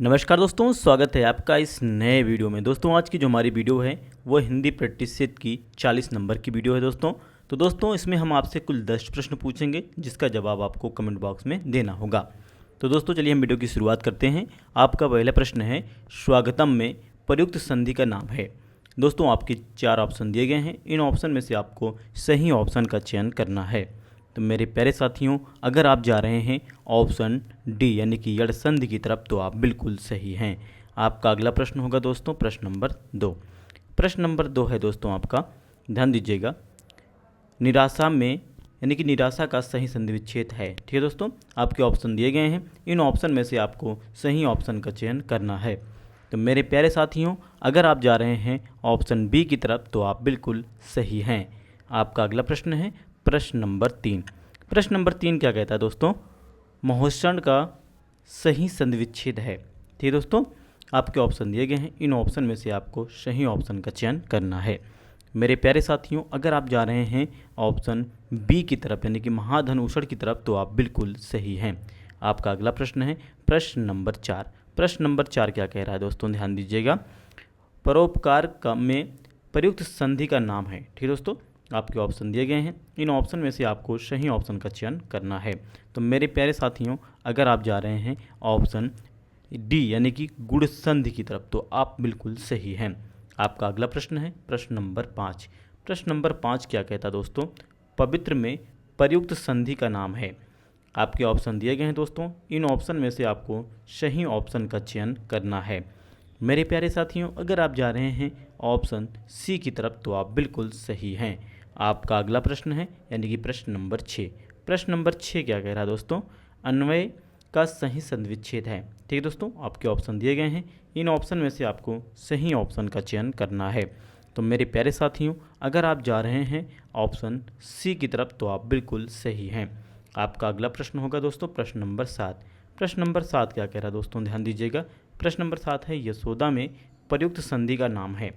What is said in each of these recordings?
नमस्कार दोस्तों, स्वागत है आपका इस नए वीडियो में। दोस्तों आज की जो हमारी वीडियो है वो हिंदी प्रैक्टिस सेट की 40 नंबर की वीडियो है दोस्तों। तो दोस्तों इसमें हम आपसे कुल 10 प्रश्न पूछेंगे जिसका जवाब आपको कमेंट बॉक्स में देना होगा। तो दोस्तों चलिए हम वीडियो की शुरुआत करते हैं। आपका पहला प्रश्न है, स्वागतम में प्रयुक्त संधि का नाम है। दोस्तों आपके 4 ऑप्शन दिए गए हैं, इन ऑप्शन में से आपको सही ऑप्शन का चयन करना है। तो मेरे प्यारे साथियों, अगर आप जा रहे हैं ऑप्शन डी यानी कि यड़ संधि की तरफ तो आप बिल्कुल सही हैं। आपका अगला प्रश्न होगा दोस्तों प्रश्न नंबर 2। प्रश्न नंबर 2 है दोस्तों आपका, ध्यान दीजिएगा, निराशा में यानी कि निराशा का सही संधि विच्छेद है। ठीक है दोस्तों, आपके ऑप्शन दिए गए हैं, इन ऑप्शन में से आपको सही ऑप्शन का चयन करना है। तो मेरे प्यारे साथियों, अगर आप जा रहे हैं ऑप्शन बी की तरफ तो आप बिल्कुल सही हैं। आपका अगला प्रश्न है प्रश्न नंबर 3। प्रश्न नंबर 3 क्या कहता है दोस्तों, महोष्ण का सही संधि विच्छेद है। ठीक है दोस्तों, आपके ऑप्शन दिए गए हैं, इन ऑप्शन में से आपको सही ऑप्शन का चयन करना है। मेरे प्यारे साथियों, अगर आप जा रहे हैं ऑप्शन बी की तरफ यानी कि महाधनुषण की तरफ तो आप बिल्कुल सही हैं। आपका अगला प्रश्न है प्रश्न नंबर 4। प्रश्न नंबर 4 क्या कह रहा है दोस्तों, ध्यान दीजिएगा, परोपकार का में प्रयुक्त संधि का नाम है। ठीक है दोस्तों, आपके ऑप्शन दिए गए हैं, इन ऑप्शन में से आपको सही ऑप्शन का चयन करना है। तो मेरे प्यारे साथियों, अगर आप जा रहे हैं ऑप्शन डी यानी कि गुण संधि की तरफ तो आप बिल्कुल सही हैं। आपका अगला प्रश्न है प्रश्न नंबर 5। प्रश्न नंबर 5 क्या कहता है दोस्तों, पवित्र में प्रयुक्त संधि का नाम है। आपके ऑप्शन दिए गए हैं दोस्तों, इन ऑप्शन में से आपको सही ऑप्शन का चयन करना है। मेरे प्यारे साथियों, अगर आप जा रहे हैं ऑप्शन सी की तरफ तो आप बिल्कुल सही हैं। आपका अगला प्रश्न है यानी कि प्रश्न नंबर 6। प्रश्न नंबर 6 क्या कह रहा है दोस्तों, अन्वय का सही संधि विच्छेद है। ठीक है दोस्तों, आपके ऑप्शन दिए गए हैं, इन ऑप्शन में से आपको सही ऑप्शन का चयन करना है। तो मेरे प्यारे साथियों, अगर आप जा रहे हैं ऑप्शन सी की तरफ तो आप बिल्कुल सही हैं। आपका अगला प्रश्न होगा दोस्तों प्रश्न नंबर 7। प्रश्न नंबर 7 क्या कह रहा है दोस्तों, ध्यान दीजिएगा, प्रश्न नंबर 7 है, यशोदा में प्रयुक्त संधि का नाम है।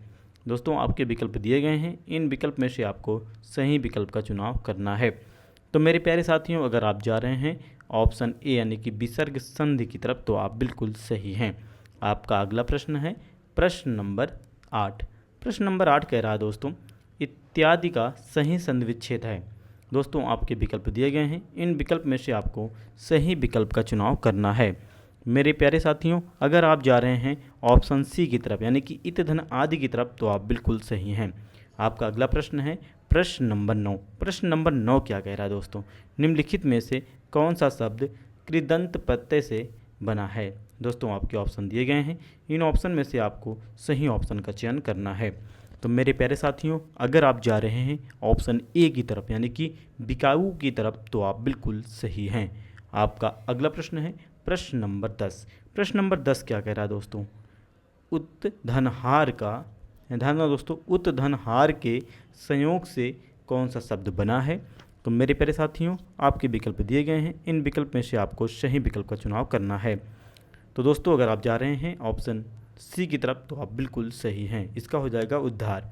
दोस्तों आपके विकल्प दिए गए हैं, इन विकल्प में से आपको सही विकल्प का चुनाव करना है। तो मेरे प्यारे साथियों, अगर आप जा रहे हैं ऑप्शन ए यानी कि विसर्ग संधि की तरफ तो आप बिल्कुल सही हैं। आपका अगला प्रश्न है प्रश्न नंबर 8। प्रश्न नंबर 8 कह रहा है दोस्तों, इत्यादि का सही संधि विच्छेद है। दोस्तों आपके विकल्प दिए गए हैं, इन विकल्प में से आपको सही विकल्प का चुनाव करना है। मेरे प्यारे साथियों, अगर आप जा रहे हैं ऑप्शन सी की तरफ यानी कि इत धन आदि की तरफ तो आप बिल्कुल सही हैं। आपका अगला प्रश्न है प्रश्न नंबर 9। प्रश्न नंबर 9 क्या कह रहा है दोस्तों, निम्नलिखित में से कौन सा शब्द कृदंत प्रत्यय से बना है। दोस्तों आपके ऑप्शन दिए गए हैं, इन ऑप्शन में से आपको सही ऑप्शन का चयन करना है। तो मेरे प्यारे साथियों, अगर आप जा रहे हैं ऑप्शन ए की तरफ यानी कि बिकाऊ की तरफ तो आप बिल्कुल सही हैं। आपका अगला प्रश्न है प्रश्न नंबर 10। प्रश्न नंबर 10 क्या कह रहा है दोस्तों, उत्धनहार का, ध्यान देना दोस्तों, उत्धनहार के संयोग से कौन सा शब्द बना है। तो मेरे प्यारे साथियों, आपके विकल्प दिए गए हैं, इन विकल्प में से आपको सही विकल्प का चुनाव करना है। तो दोस्तों अगर आप जा रहे हैं ऑप्शन सी की तरफ तो आप बिल्कुल सही हैं, इसका हो जाएगा उद्धार।